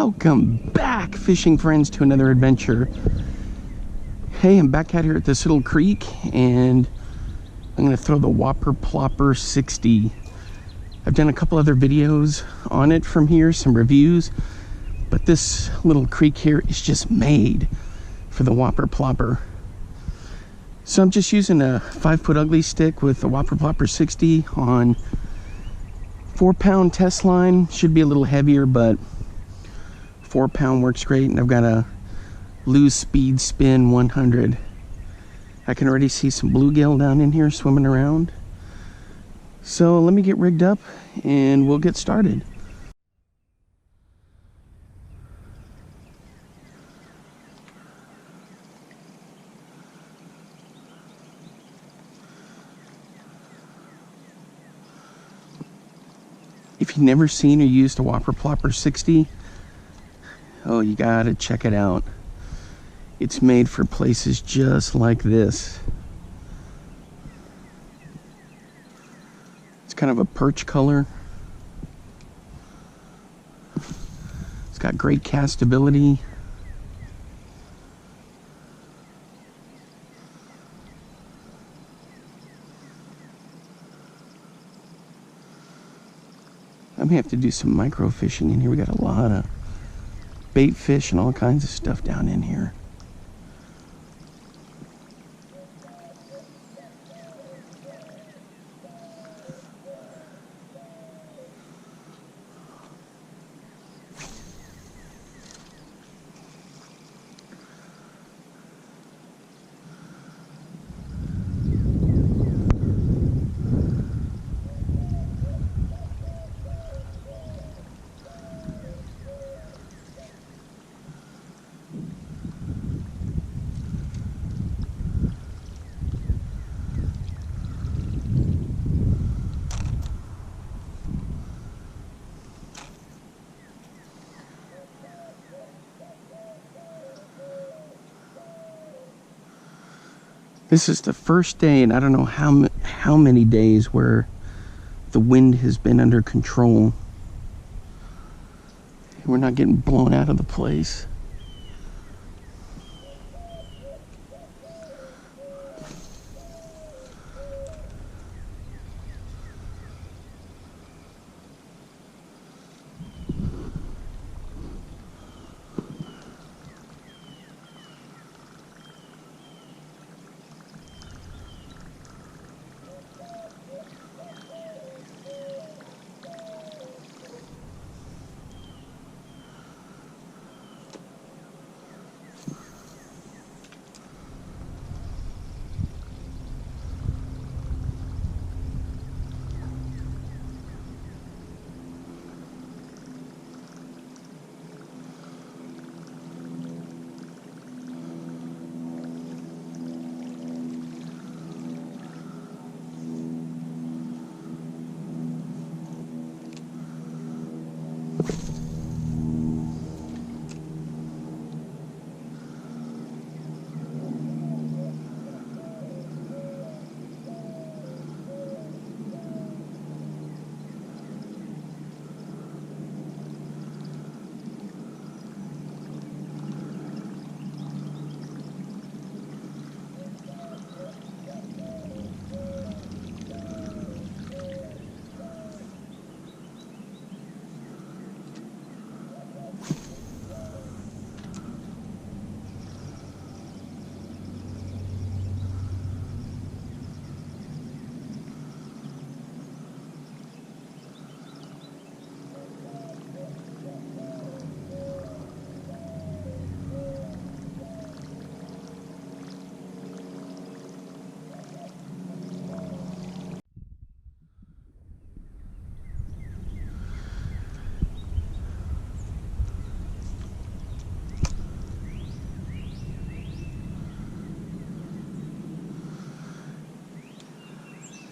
Welcome back, fishing friends, to another adventure. Hey, I'm back out here at this little creek, and I'm going to throw the Whopper Plopper 60. I've done a couple other videos on it from here, some reviews, but this little creek here is just made for the Whopper Plopper. So I'm just using a 5-foot ugly stick with the Whopper Plopper 60 on 4-pound test line. Should be a little heavier, but 4-pound works great. And I've got a Lose Speed Spin 100. I can already see some bluegill down in here swimming around. So let me get rigged up and we'll get started. If you've never seen or used a Whopper Plopper 60, oh, you gotta check it out. It's made for places just like this. It's kind of a perch color. It's got great castability. I may have to do some micro fishing in here. We got a lot of bait fish and all kinds of stuff down in here. This is the first day, and I don't know how many days where the wind has been under control. We're not getting blown out of the place.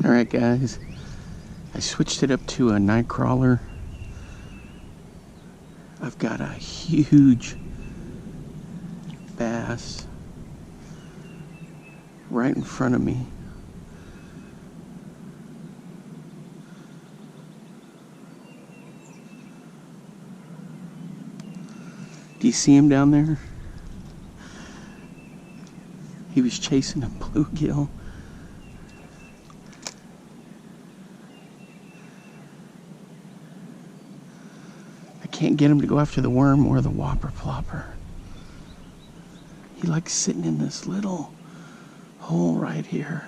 Alright guys, I switched it up to a night crawler. I've got a huge bass right in front of me. Do you see him down there? He was chasing a bluegill. I can't get him to go after the worm or the Whopper Plopper. He likes sitting in this little hole right here.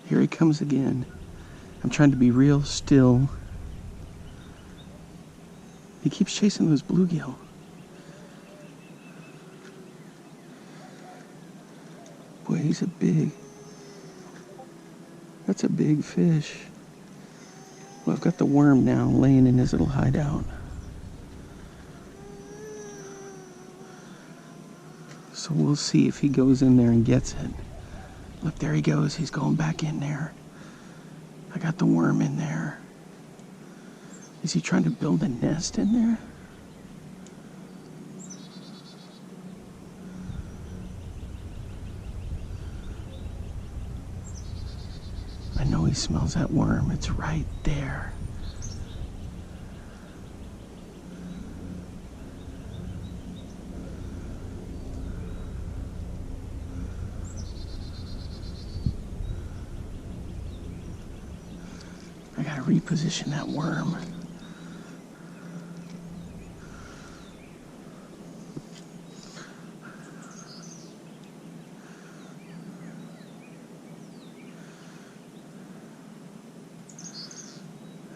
Here he comes again. I'm trying to be real still. He keeps chasing those bluegill. Boy, he's that's a big fish. Well, I've got the worm now laying in his little hideout. So we'll see if he goes in there and gets it. Look, there he goes. He's going back in there. I got the worm in there. Is he trying to build a nest in there? I know he smells that worm. It's right there. I gotta reposition that worm.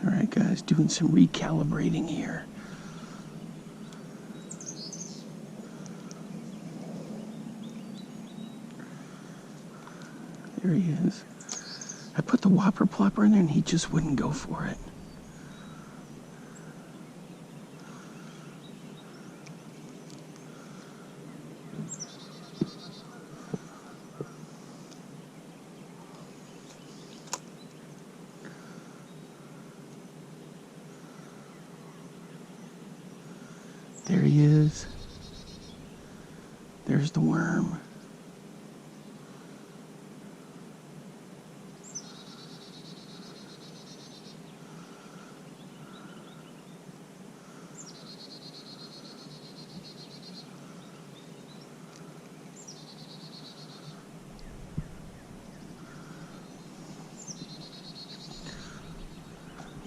All right, guys, doing some recalibrating here. There he is. I put the Whopper Plopper in there and he just wouldn't go for it. There he is. There's the worm.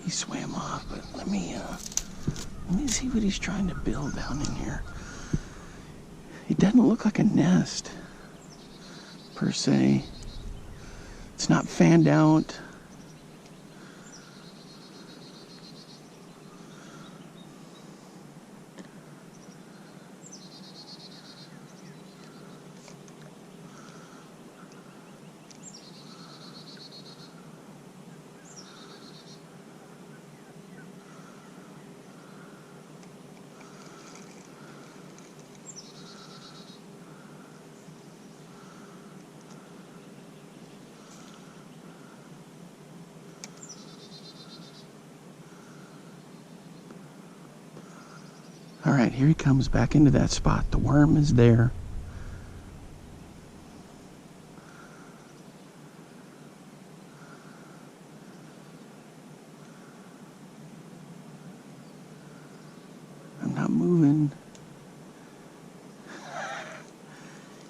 He swam off, but let me see what he's trying to build down in here. It doesn't look like a nest, per se. It's not fanned out. All right, here he comes back into that spot. The worm is there. I'm not moving.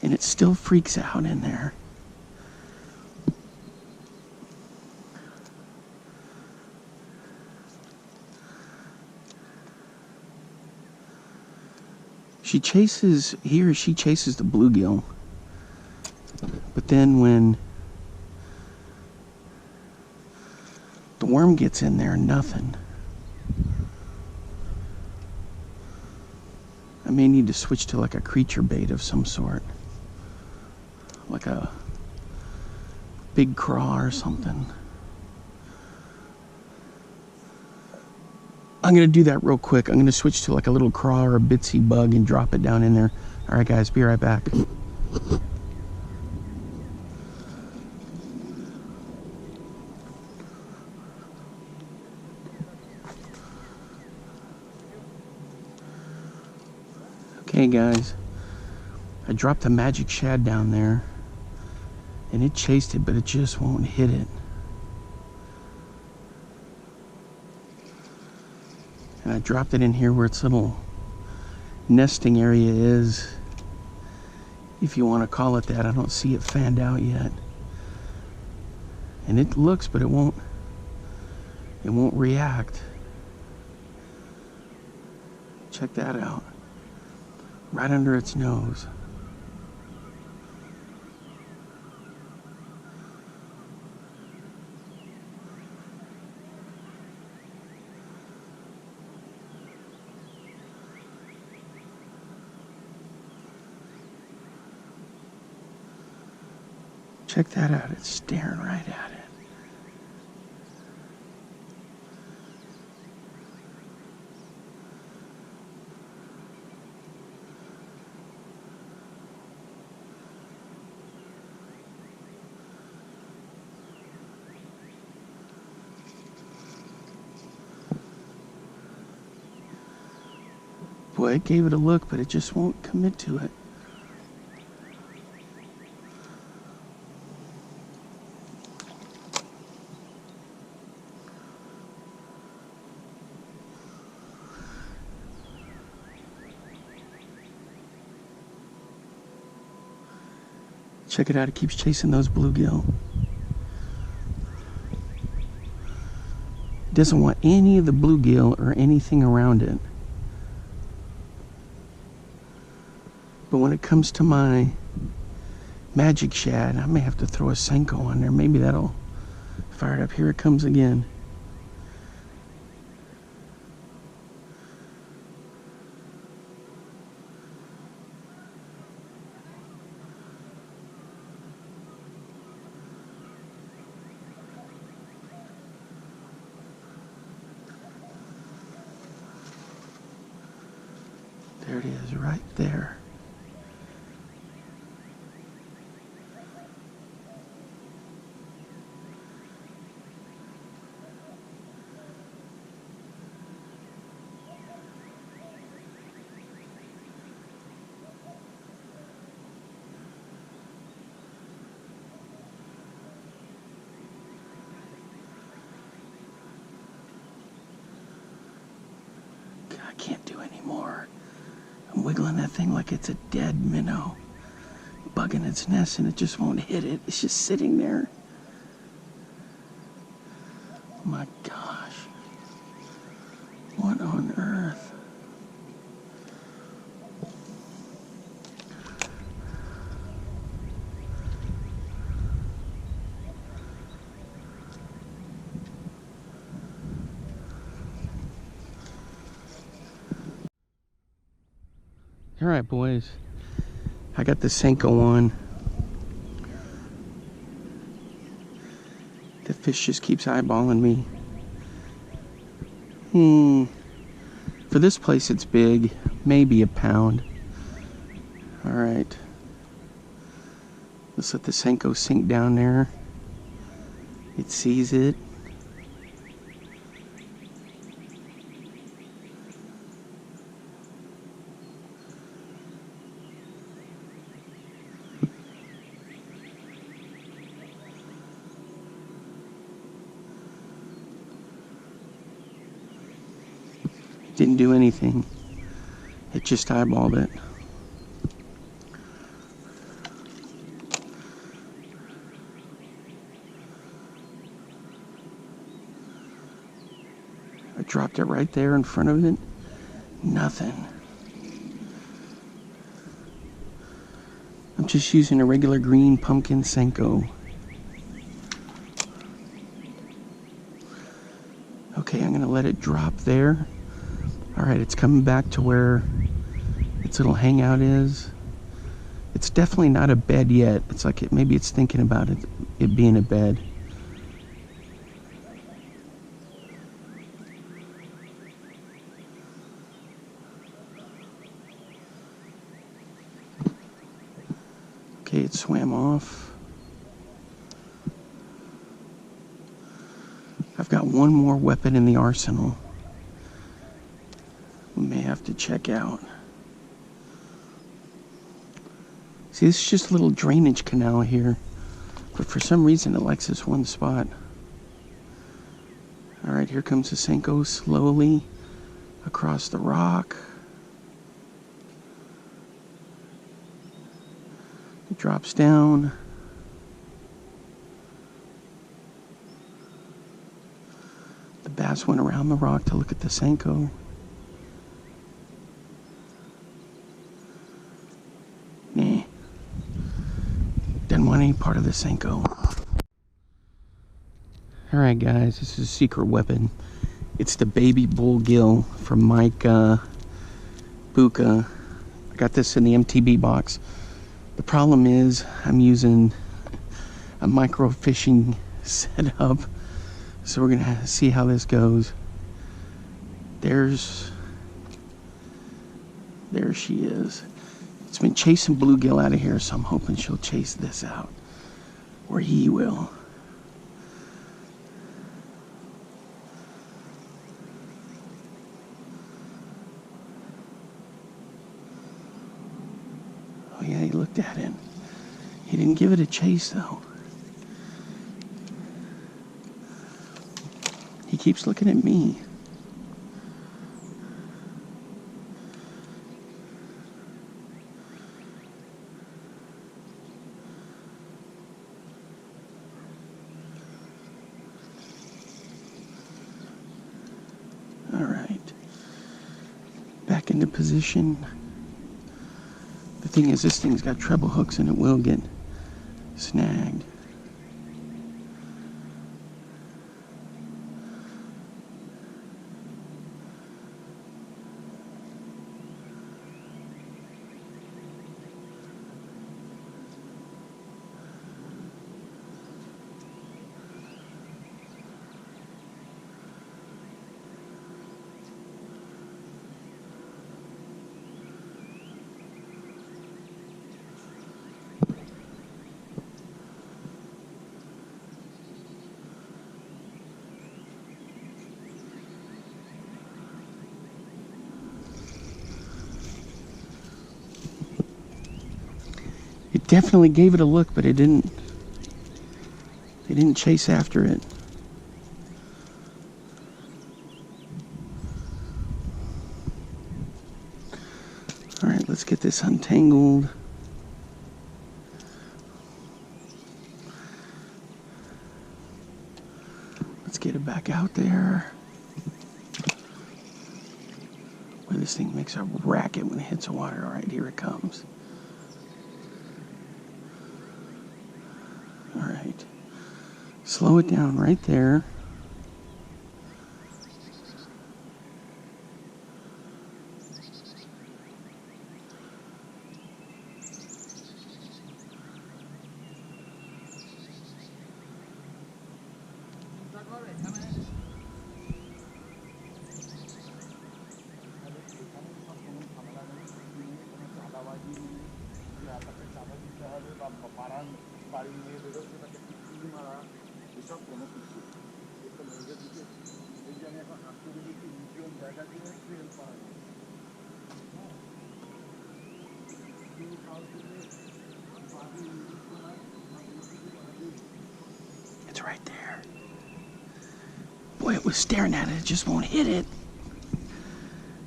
And it still freaks out in there. She chases the bluegill. But then when the worm gets in there, nothing. I may need to switch to like a creature bait of some sort. Like a big craw or something. I'm going to do that real quick. I'm going to switch to like a little craw or a bitsy bug and drop it down in there. All right, guys, be right back. Okay, guys, I dropped the magic shad down there and it chased it, but it just won't hit it. And I dropped it in here where its little nesting area is, if you want to call it that. I don't see it fanned out yet. And it looks, but it won't react. Check that out. Right under its nose. Check that out. It's staring right at it. Boy, it gave it a look, but it just won't commit to it. Check it out, it keeps chasing those bluegill. It doesn't want any of the bluegill or anything around it. But when it comes to my magic shad, I may have to throw a Senko on there. Maybe that'll fire it up. Here it comes again. There it is, right there. I can't do any more. I'm wiggling that thing like it's a dead minnow, bugging its nest, and it just won't hit it. It's just sitting there. My gosh. What on earth? All right, boys. I got the Senko on. The fish just keeps eyeballing me. For this place, it's big. Maybe a pound. All right. Let's let the Senko sink down there. It sees it. Didn't do anything. It just eyeballed it. I dropped it right there in front of it. Nothing. I'm just using a regular green pumpkin Senko. Okay, I'm gonna let it drop there. Alright, it's coming back to where its little hangout is. It's definitely not a bed yet. It's like maybe it's thinking about it being a bed. Okay, it swam off. I've got one more weapon in the arsenal. We may have to check out. See, this is just a little drainage canal here, but for some reason it likes this one spot. All right, here comes the Senko slowly across the rock. It drops down. The bass went around the rock to look at the Senko. Nah. Didn't want any part of the Senko. Alright guys, this is a secret weapon. It's the baby bullgill from Mike Buka. I got this in the MTB box. The problem is I'm using a micro fishing setup, so we're gonna see how this goes. There she is. It's been chasing bluegill out of here, so I'm hoping she'll chase this out, or he will. Oh yeah, he looked at it. He didn't give it a chase though. He keeps looking at me. All right. Back into position. The thing is, this thing's got treble hooks and it will get snagged. It definitely gave it a look, but it didn't chase after it. All right, let's get this untangled. Let's get it back out there. Boy, this thing makes a racket when it hits the water. All right, here it comes. All right, slow it down right there. It's right there. Boy, it was staring at it. It just won't hit it.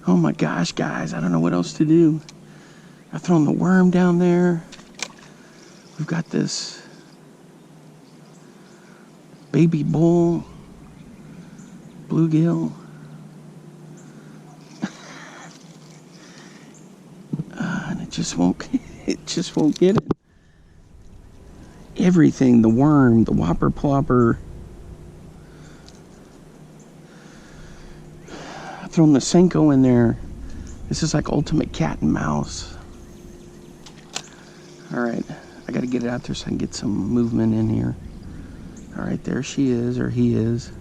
Oh my gosh, guys. I don't know what else to do. I've thrown the worm down there. We've got this baby bull bluegill. And it just won't get it. Everything, the worm, the Whopper Plopper. I've thrown the Senko in there. This is like ultimate cat and mouse. All right, I gotta get it out there so I can get some movement in here. All right, there she is, or he is.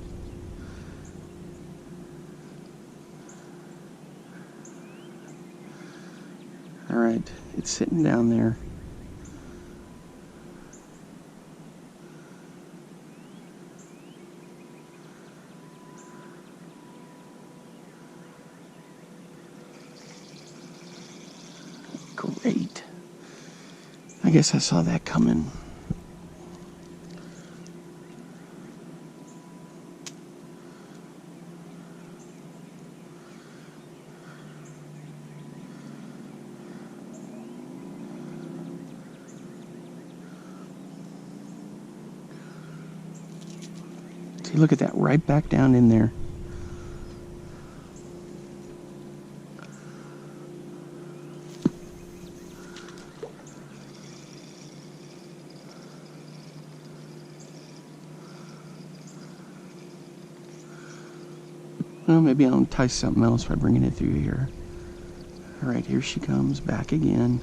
All right, it's sitting down there. Great. I guess I saw that coming. See, look at that, right back down in there. Well, maybe I'll entice something else by bringing it through here. All right, here she comes back again.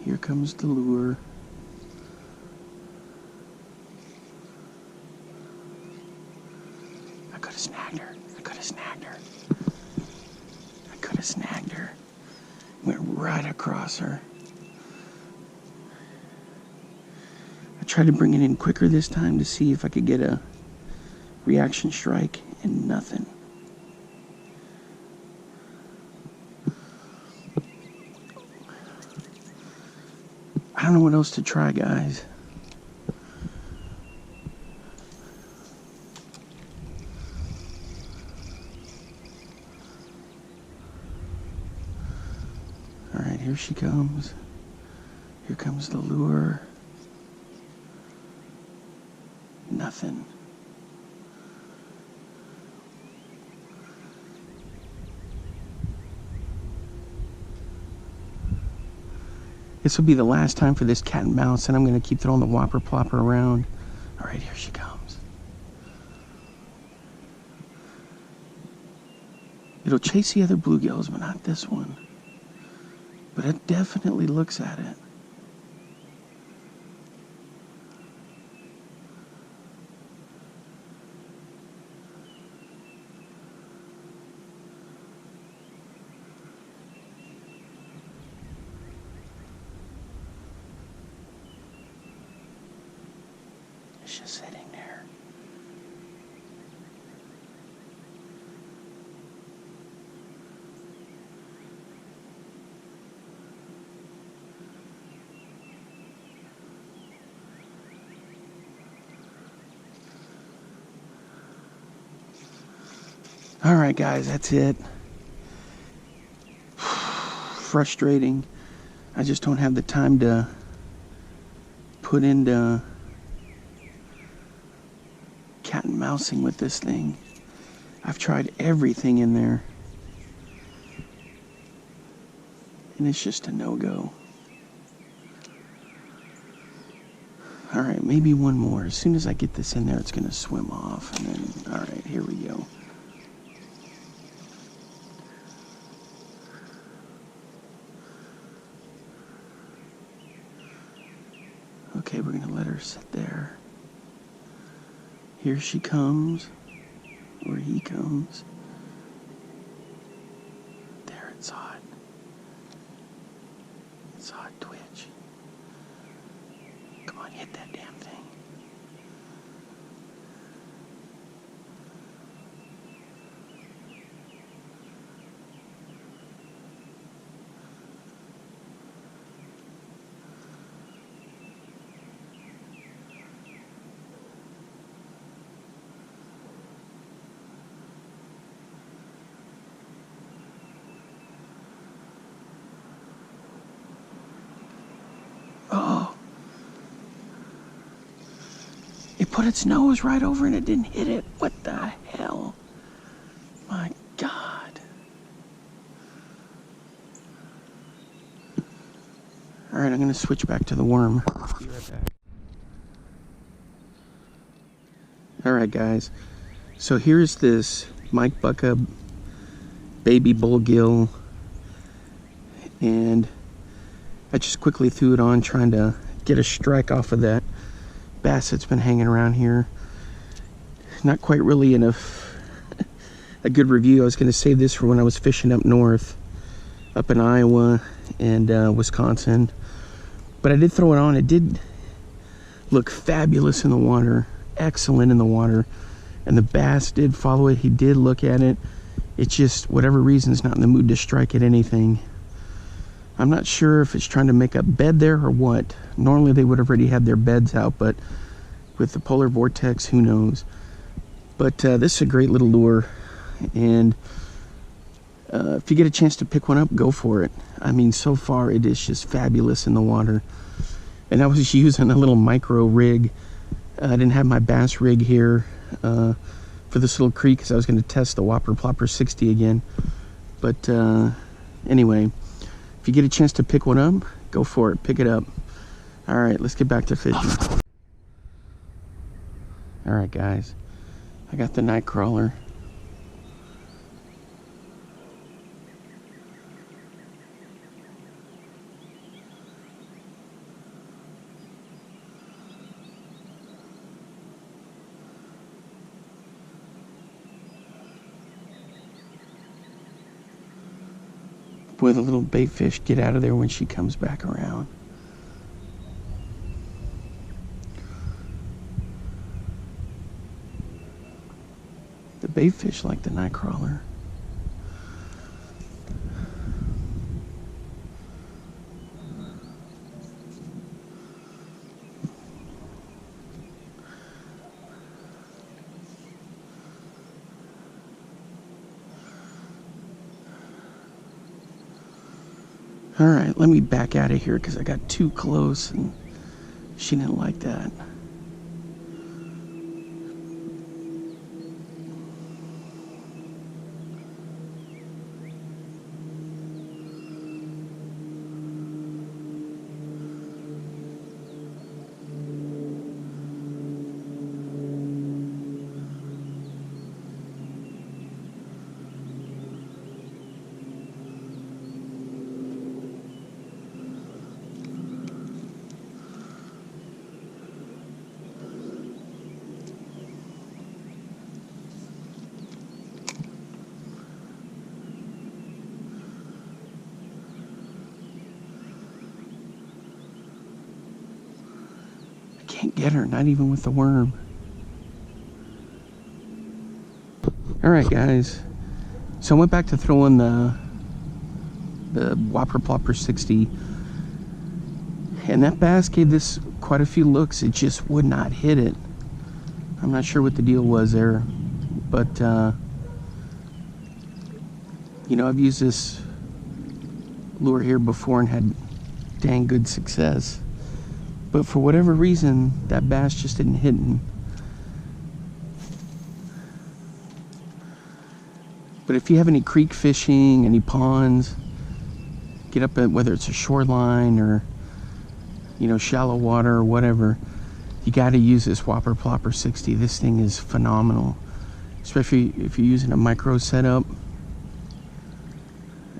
Here comes the lure. I could have snagged her. I could have snagged her. I could have snagged her. Went right across her. I tried to bring it in quicker this time to see if I could get a reaction strike, and nothing. I don't know what else to try, guys. All right, here she comes. Here comes the lure. Nothing. This will be the last time for this cat and mouse, and I'm going to keep throwing the Whopper Plopper around. All right, here she comes. It'll chase the other bluegills, but not this one. But it definitely looks at it. It's just sitting there. All right, guys, that's it. Frustrating. I just don't have the time to put into cat and mousing with this thing. I've tried everything in there, and it's just a no-go. All right, maybe one more. As soon as I get this in there, it's gonna swim off, and then, all right, here we go. Okay, we're gonna let her sit there. Here she comes, or he comes. There, it saw it. It saw it twitch. Come on, hit that damn thing. Oh. It put its nose right over and it didn't hit it. What the hell? My God. All right, I'm going to switch back to the worm. Be right back. All right, guys. So here's this Mike Bucka baby bullgill, and I just quickly threw it on, trying to get a strike off of that bass that's been hanging around here. Not quite really in a good review. I was going to save this for when I was fishing up north, up in Iowa and Wisconsin. But I did throw it on. It did look fabulous in the water, excellent in the water. And the bass did follow it. He did look at it. It's just, whatever reason, is not in the mood to strike at anything. I'm not sure if it's trying to make a bed there or what. Normally they would have already had their beds out, but with the polar vortex, who knows. But this is a great little lure, and if you get a chance to pick one up, go for it. I mean, so far it is just fabulous in the water. And I was using a little micro rig. I didn't have my bass rig here for this little creek because I was going to test the Whopper Plopper 60 again. But anyway, if you get a chance to pick one up, go for it. Pick it up. All right, let's get back to fishing. All right, guys. I got the night crawler. Boy, the little bait fish get out of there when she comes back around. The bait fish like the night crawler. All right, let me back out of here because I got too close and she didn't like that. Can't get her, not even with the worm. All right, guys. So I went back to throw in the Whopper Plopper 60, and that bass gave this quite a few looks. It just would not hit it. I'm not sure what the deal was there, but you know, I've used this lure here before and had dang good success. But for whatever reason, that bass just didn't hit him. But if you have any creek fishing, any ponds, get up at whether it's a shoreline or, you know, shallow water or whatever, you got to use this Whopper Plopper 60. This thing is phenomenal, especially if you're using a micro setup.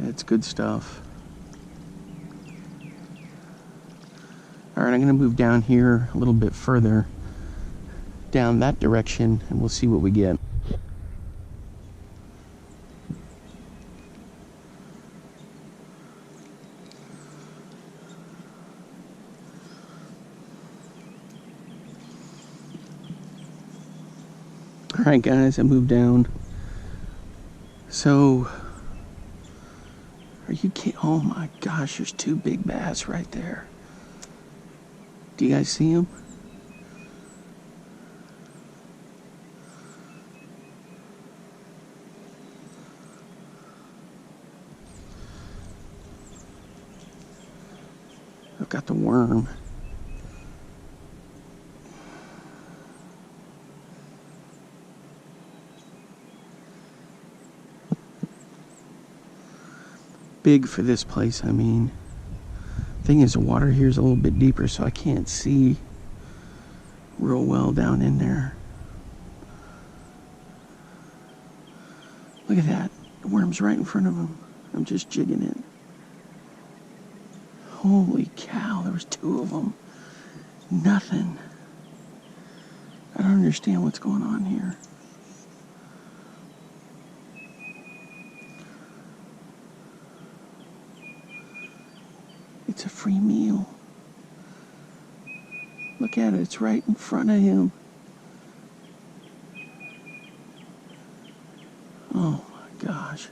It's good stuff. All right, I'm going to move down here a little bit further down that direction, and we'll see what we get. All right, guys, I moved down. So, are you kidding? Oh my gosh, there's two big bass right there. Do you guys see them? I've got the worm. Big for this place, I mean. Thing is, the water here is a little bit deeper, so I can't see real well down in there. Look at that. The worm's right in front of him. I'm just jigging it. Holy cow, there was two of them. Nothing. I don't understand what's going on here. It's a free meal. Look at it, it's right in front of him. Oh my gosh.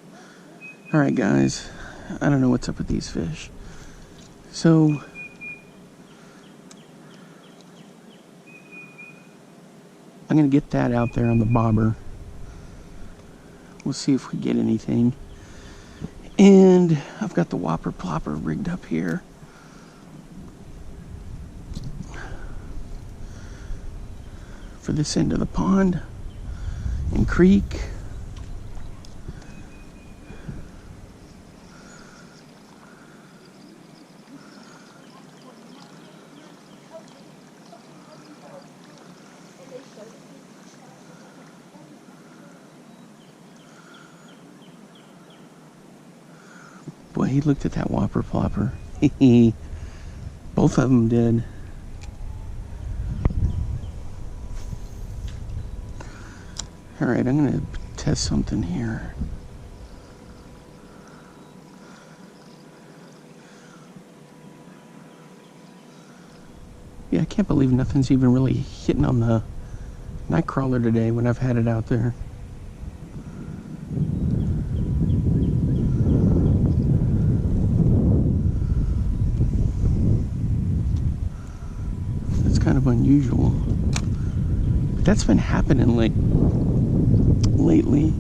All right, guys, I don't know what's up with these fish. So I'm gonna get that out there on the bobber. We'll see if we get anything. And I've got the Whopper Plopper rigged up here. For this end of the pond and creek. Boy, he looked at that Whopper Plopper. Both of them did. Alright, I'm going to test something here. Yeah, I can't believe nothing's even really hitting on the night crawler today when I've had it out there. That's kind of unusual. But that's been happening lately.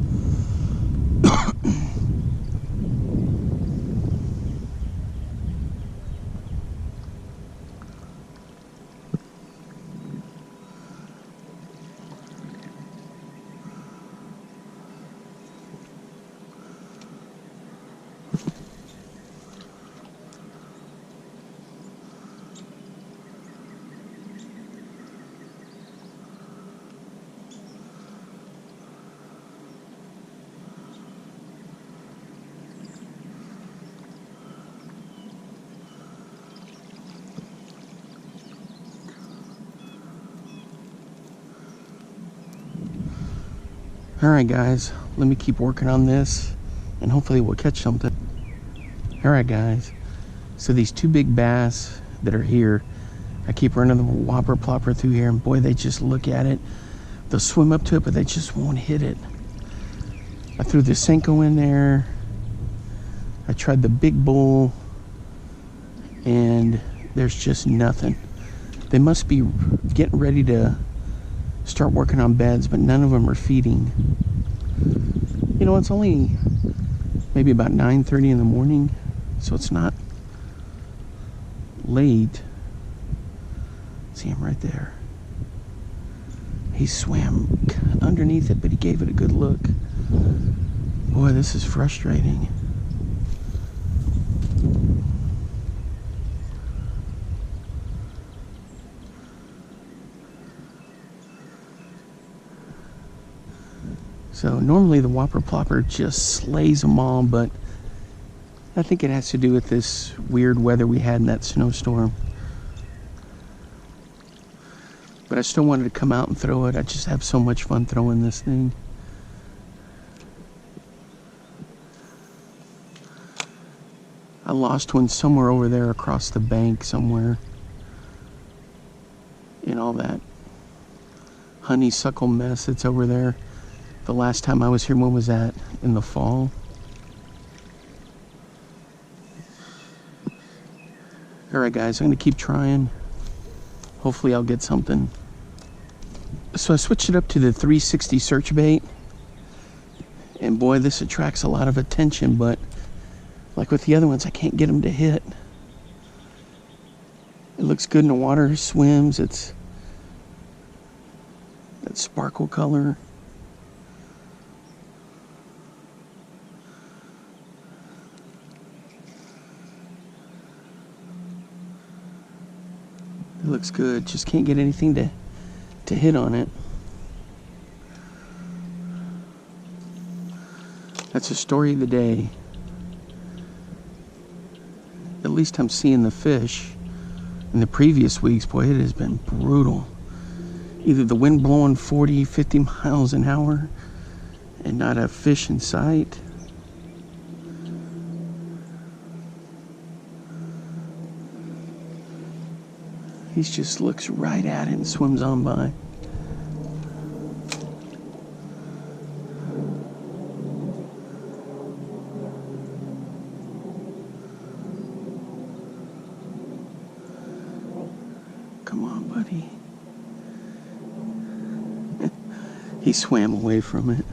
Alright guys, let me keep working on this and hopefully we'll catch something. Alright guys, so these two big bass that are here, I keep running the Whopper Plopper through here and boy, they just look at it. They'll swim up to it, but they just won't hit it. I threw the Senko in there. I tried the big bull and there's just nothing. They must be getting ready to start working on beds, but none of them are feeding. You know, it's only maybe about 9:30 in the morning, so it's not late. See him right there. He swam underneath it, but he gave it a good look. Boy, this is frustrating. So normally the Whopper Plopper just slays them all, but I think it has to do with this weird weather we had in that snowstorm. But I still wanted to come out and throw it. I just have so much fun throwing this thing. I lost one somewhere over there across the bank somewhere. In all that honeysuckle mess that's over there. The last time I was here, when was that? In the fall? Alright guys, I'm going to keep trying. Hopefully I'll get something. So I switched it up to the 360 search bait. And boy, this attracts a lot of attention, but like with the other ones, I can't get them to hit. It looks good in the water, swims, it's that sparkle color. It looks good, just can't get anything to hit on it. That's the story of the day. At least I'm seeing the fish. In the previous weeks, boy, it has been brutal. Either the wind blowing 40, 50 miles an hour and not a fish in sight. He just looks right at it and swims on by. Come on, buddy. He swam away from it.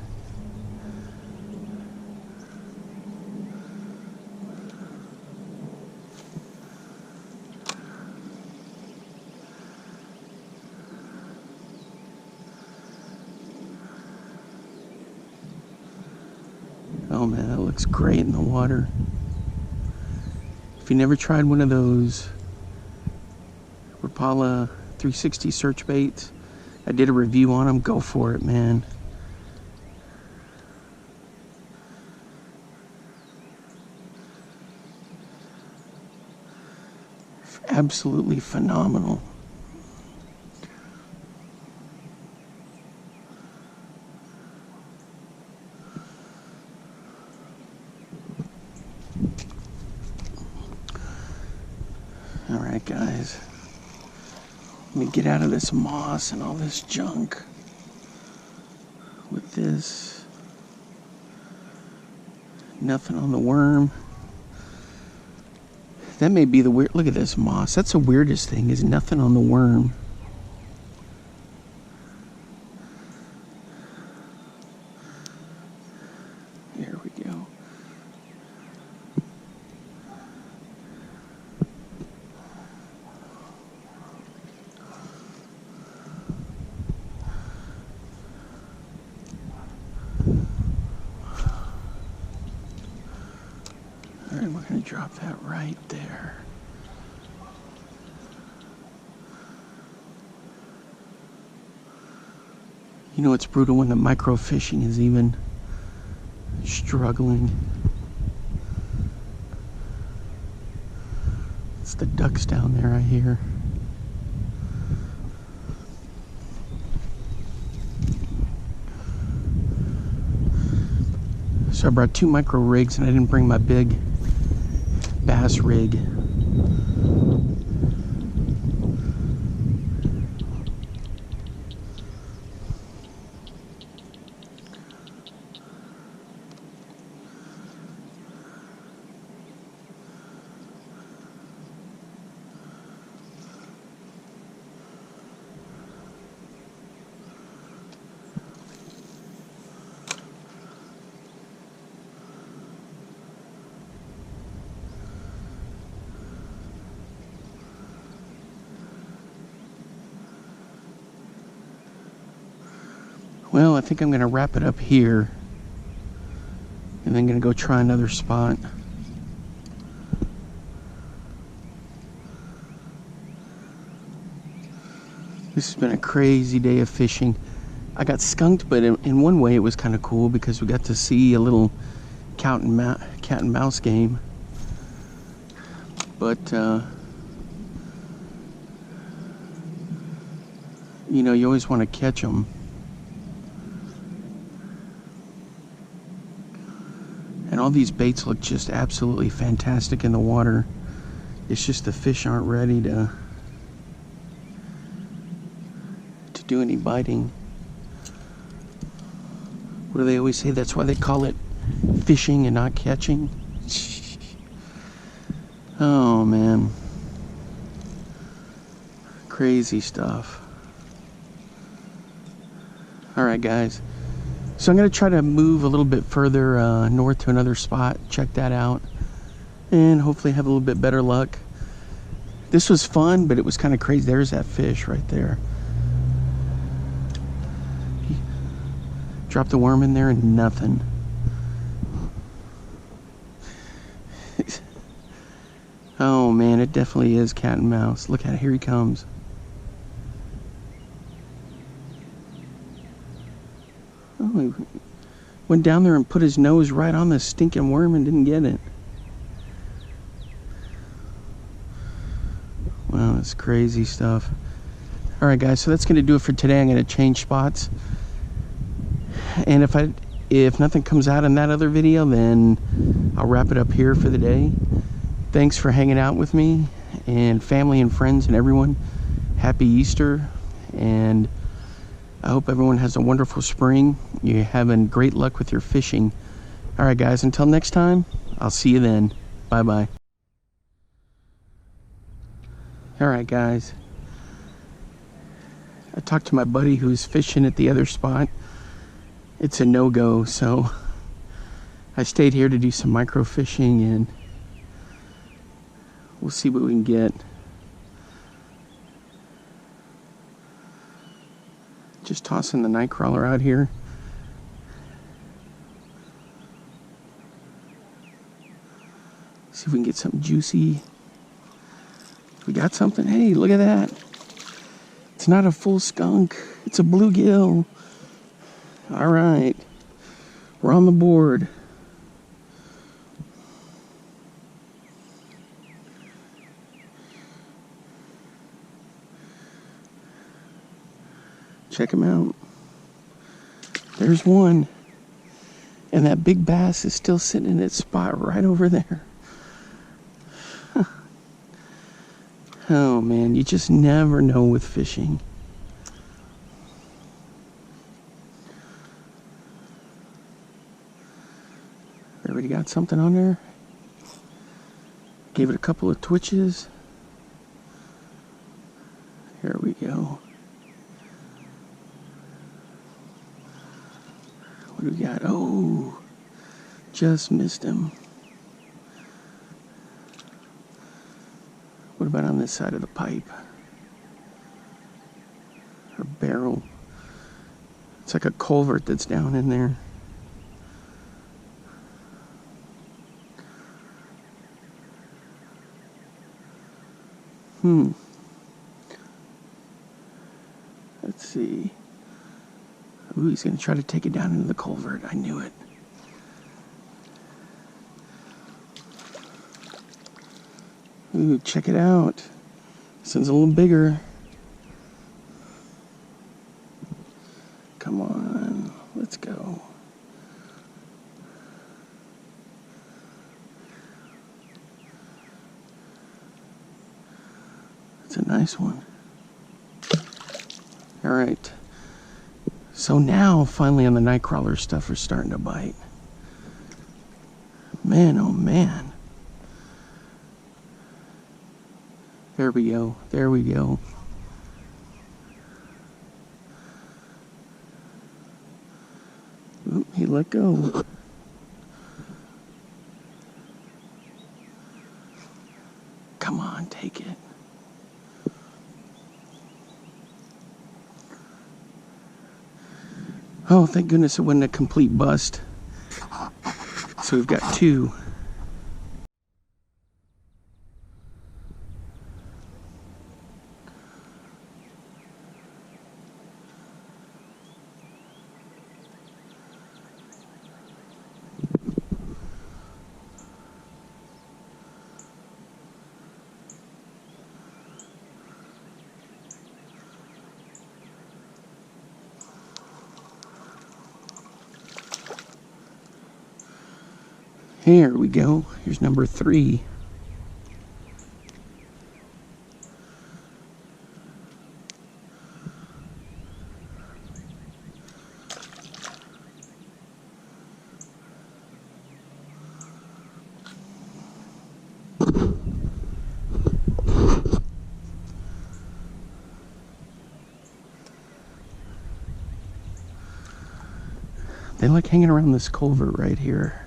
Oh man, that looks great in the water. If you never tried one of those Rapala 360 search baits, I did a review on them. Go for it, man. Absolutely phenomenal. All right, guys. Let me get out of this moss and all this junk with this. Nothing on the worm. That may be the weird. Look at this moss. That's the weirdest thing, is nothing on the worm. Here we go. Alright, we're going to drop that right there. You know, it's brutal when the microfishing is even struggling. It's the ducks down there, I hear. So I brought 2 micro rigs and I didn't bring my big bass rig. Well, I think I'm going to wrap it up here and then going to go try another spot. This has been a crazy day of fishing. I got skunked, but in one way it was kind of cool because we got to see a little cat and mouse game. But, you know, you always want to catch them. And all these baits look just absolutely fantastic in the water. It's just the fish aren't ready to do any biting. What do they always say? That's why they call it fishing and not catching. Oh man, crazy stuff. All right, guys. So I'm going to try to move a little bit further north to another spot, check that out, and hopefully have a little bit better luck. This was fun, but it was kind of crazy. There's that fish right there. Drop the worm in there and nothing. Oh man, it definitely is cat and mouse. Look at it, here he comes. Oh, he went down there and put his nose right on the stinking worm and didn't get it. Wow, that's crazy stuff. Alright guys, so that's going to do it for today. I'm going to change spots. And if nothing comes out in that other video, then I'll wrap it up here for the day. Thanks for hanging out with me, and family and friends and everyone. Happy Easter, and I hope everyone has a wonderful spring. You're having great luck with your fishing. Alright guys, until next time, I'll see you then. Bye bye. Alright guys, I talked to my buddy who's fishing at the other spot. It's a no-go, so I stayed here to do some micro fishing, and we'll see what we can get. Just tossing the night crawler out here. See if we can get something juicy. We got something. Hey, look at that. It's not a full skunk. It's a bluegill. All right. We're on the board. Check him out. There's one. And that big bass is still sitting in its spot right over there. Oh man, you just never know with fishing. Everybody got something on there? Gave it a couple of twitches. Here we go. What do we got? Oh, just missed him. What about on this side of the pipe? Or barrel? It's like a culvert that's down in there. Let's see. Ooh, he's gonna try to take it down into the culvert. I knew it. Ooh, check it out. This one's a little bigger. Come on, let's go. It's a nice one. All right. So now, finally, on the night crawler stuff, we're starting to bite. Man, oh man. There we go. There we go. Oop, he let go. Come on, take it. Oh, thank goodness it wasn't a complete bust. So we've got two. Here we go. Here's number 3. They like hanging around this culvert right here.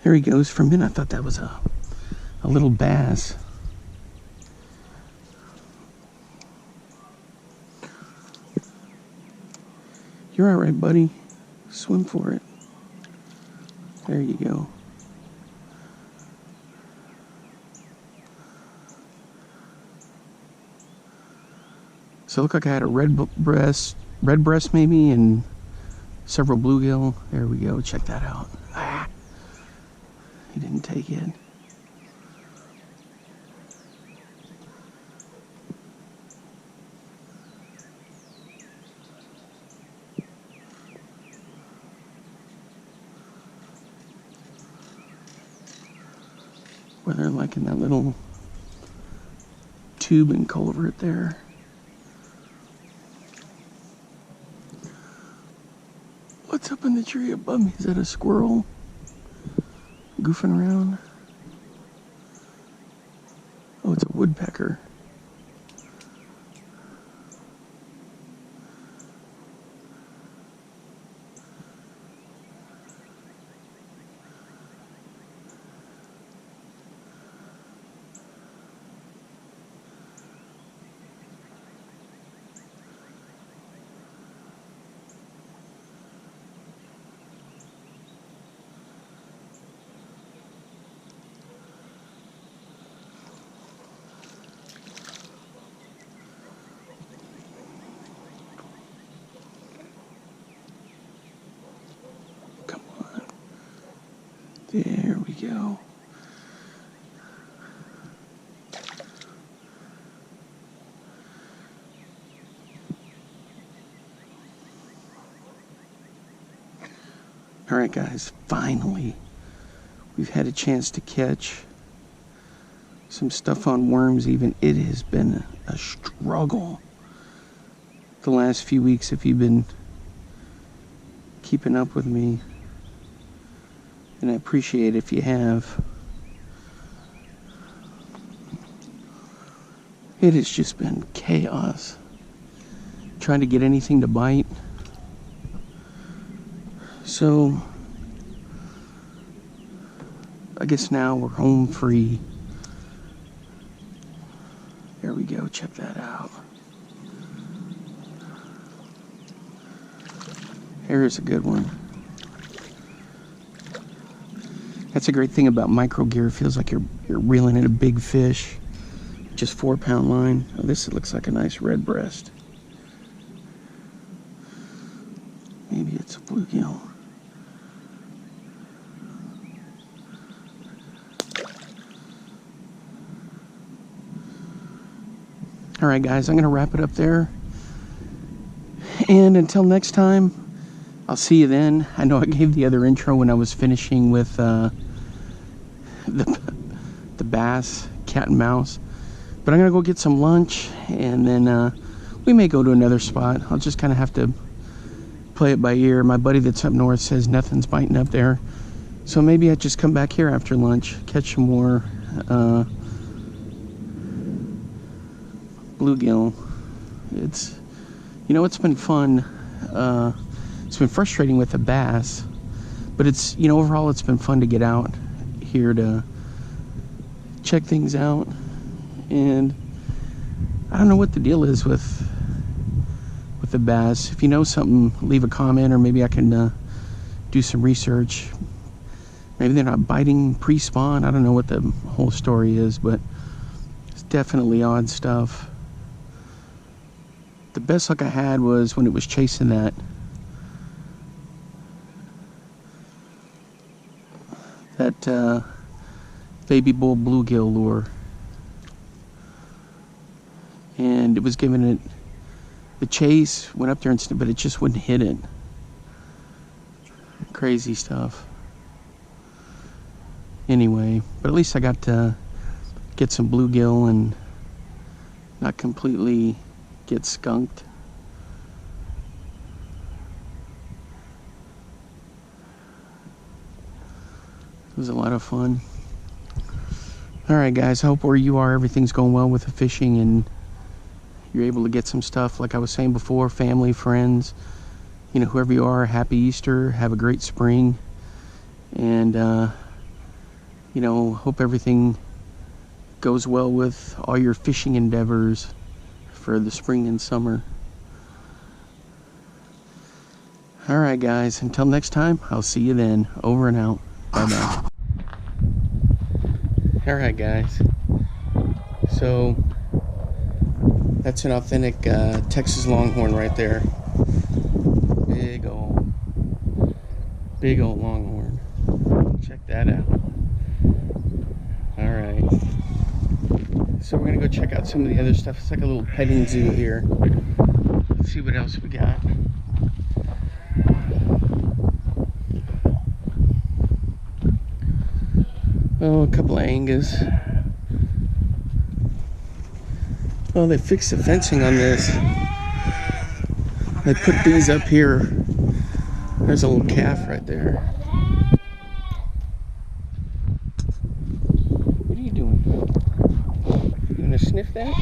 There he goes. For a minute I thought that was a little bass. You're all right, buddy. Swim for it. There you go. So it looked like I had a red breast maybe, and several bluegill. There we go. Check that out. Ah. He didn't take it. Where they're like in that little tube and culvert there. What's up in the tree above me? Is that a squirrel goofing around? Oh, it's a woodpecker. There we go. All right, guys, finally, we've had a chance to catch some stuff on worms even. It has been a struggle the last few weeks if you've been keeping up with me. And I appreciate if you have. It has just been chaos trying to get anything to bite. So I guess now we're home free. There we go, check that out. Here's a good one. That's a great thing about micro gear. It feels like you're reeling in a big fish. Just 4-pound line. Oh, this looks like a nice red breast. Maybe it's a bluegill. All right, guys, I'm gonna wrap it up there. And until next time, I'll see you then. I know I gave the other intro when I was finishing with the bass, cat and mouse. But I'm gonna go get some lunch, and then we may go to another spot. I'll just kind of have to play it by ear. My buddy that's up north says nothing's biting up there, so maybe I just come back here after lunch, catch some more bluegill. It's, you know, it's been fun. It's been frustrating with the bass, but it's, you know, overall it's been fun to get out here to check things out. And I don't know what the deal is with the bass. If you know something, leave a comment, or maybe I can do some research. Maybe they're not biting pre-spawn. I don't know what the whole story is, but it's definitely odd stuff. The best luck I had was when it was chasing that baby bull bluegill lure, and it was giving it the chase, went up there and but it just wouldn't hit it. Crazy stuff. Anyway, but at least I got to get some bluegill and not completely get skunked. It was a lot of fun. Alright guys, I hope where you are everything's going well with the fishing and you're able to get some stuff. Like I was saying before, family, friends, you know, whoever you are, happy Easter, have a great spring, and you know, hope everything goes well with all your fishing endeavors for the spring and summer. Alright guys, until next time, I'll see you then. Over and out. Bye bye. Alright guys, so that's an authentic Texas Longhorn right there. Big old Longhorn. Check that out. So we're gonna go check out some of the other stuff. It's like a little petting zoo here. Let's see what else we got. Oh, a couple of Angus. Oh, they fixed the fencing on this. They put these up here. There's a little calf right there. What are you doing? You gonna sniff that?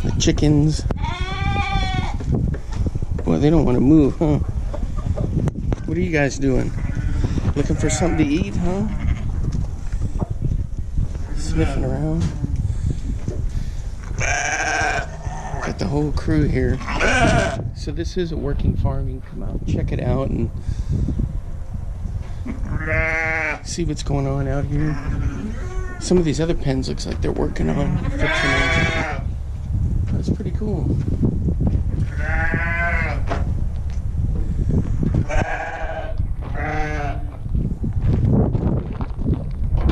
The chickens. Well, they don't want to move, huh? What are you guys doing? Looking for something to eat, huh? Sniffing around. Got the whole crew here. So this is a working farm. You can come out and check it out and see what's going on out here. Some of these other pens looks like they're working on fixing them. That's pretty cool.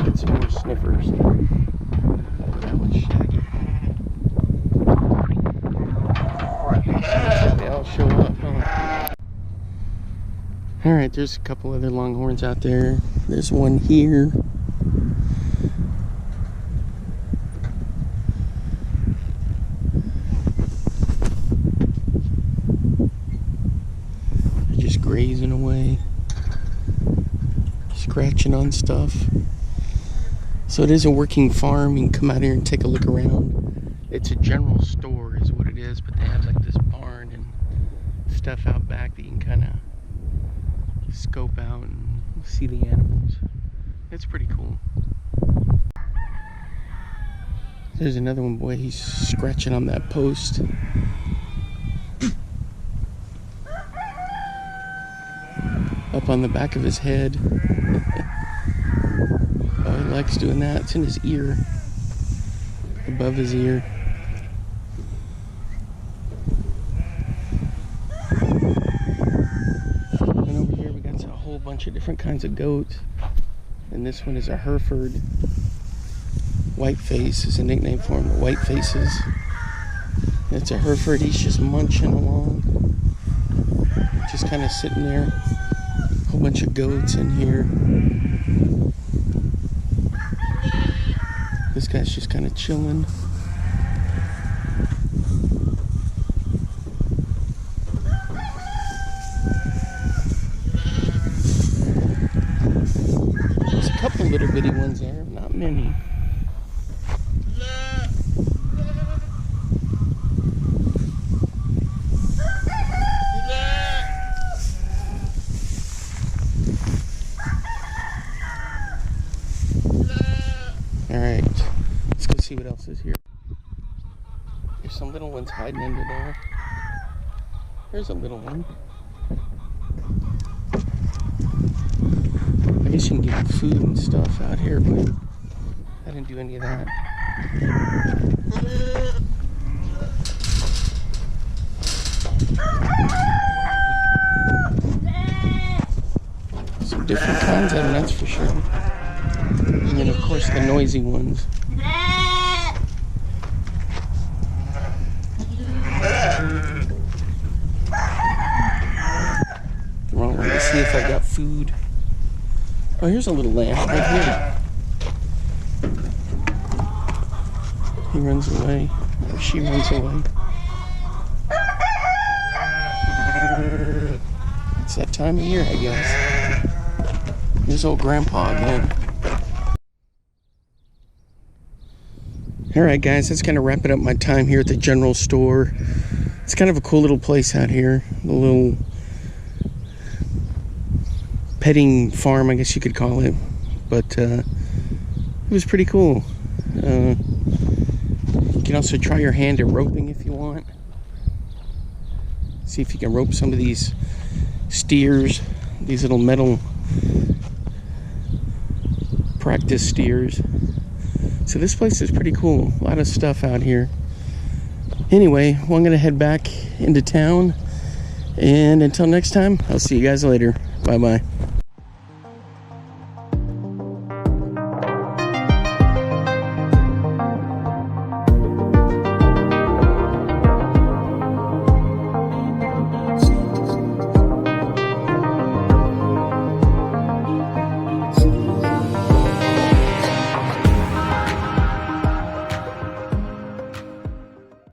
Get some more sniffers. That one's shaggy. They all show up, huh? Alright, there's a couple other longhorns out there. There's one here. They're just grazing away. Scratching on stuff. So it is a working farm. You can come out here and take a look around. It's a general store is what it is, but they have like this barn and stuff out back that you can kind of scope out and see the animals. It's pretty cool. There's another one, boy, he's scratching on that post. Up on the back of his head. Oh, he likes doing that. It's in his ear. Above his ear. And over here we got a whole bunch of different kinds of goats. And this one is a Hereford. Whiteface is a nickname for him, the white faces. It's a Hereford. He's just munching along. Just kind of sitting there. A whole bunch of goats in here. This guy's just kind of chilling. There's a couple little bitty ones there, not many. Alright, let's go see what else is here. There's some little ones hiding under there. There's a little one. I guess you can get food and stuff out here, but I didn't do any of that. Some different kinds of them, that's for sure. And then, of course, the noisy ones. The wrong one to see if I got food. Oh, here's a little lamb right here. He runs away, or she runs away. It's that time of year, I guess. Here's old Grandpa again. Alright guys, that's kind of wrapping up my time here at the general store. It's kind of a cool little place out here. A little petting farm, I guess you could call it. But it was pretty cool. You can also try your hand at roping if you want. See if you can rope some of these steers. These little metal practice steers. So this place is pretty cool. A lot of stuff out here. Anyway, well, I'm going to head back into town. And until next time, I'll see you guys later. Bye-bye.